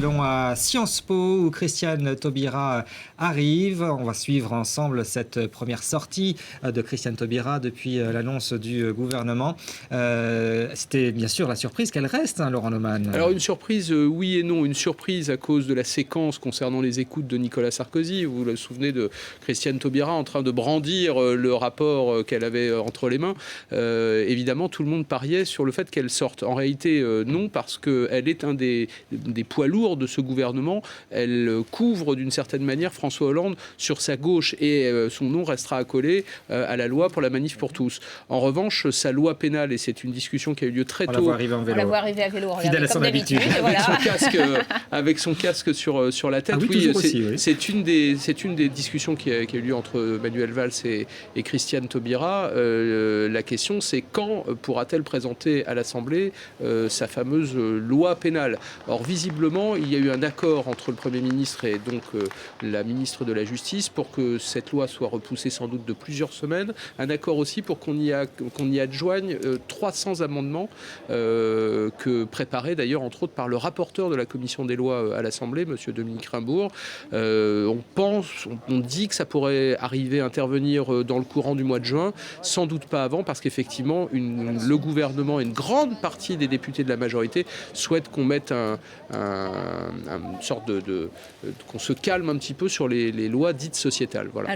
allons à Sciences Po où Christiane Taubira arrive. On va suivre ensemble cette première sortie de Christiane Taubira depuis l'annonce du gouvernement. C'était bien sûr la surprise qu'elle reste, hein, Laurent Neumann. Alors une surprise, oui et non. Une surprise à cause de la séquence concernant les écoutes de Nicolas Sarkozy. Vous vous souvenez de Christiane Taubira en train de brandir le rapport qu'elle avait entre les mains. Évidemment, tout le monde pariait sur le fait qu'elle sorte. En réalité, non, parce qu'elle est un des poids lourds de ce gouvernement. Elle couvre d'une certaine manière François Hollande sur sa gauche et son nom restera accolé à la loi pour la manif pour tous. En revanche, sa loi pénale, et c'est une discussion qui a eu lieu très tôt. On la voit arriver en vélo. On la voit arriver à vélo. Fidèle à son habitude. Voilà. Avec son casque sur la tête. Ah oui, oui. C'est une des discussions qui a eu lieu entre Manuel Valls et Christiane Taubira. La question, c'est quand pourra-t-elle présenter à l'Assemblée sa fameuse loi pénale. Or, visiblement, il y a eu un accord entre le Premier ministre et donc la ministre de la Justice pour que cette loi soit repoussée sans doute de plusieurs semaines. Un accord aussi pour qu'on y adjoigne 300 amendements préparés d'ailleurs entre autres par le rapporteur de la commission des lois à l'Assemblée, monsieur Dominique Raimbourg. On dit que ça pourrait intervenir dans le courant du mois de juin, sans doute pas avant, parce qu'effectivement le gouvernement et une grande partie des députés de la majorité souhaitent qu'on mette une sorte qu'on se calme un petit peu sur les lois dites sociétales. Voilà.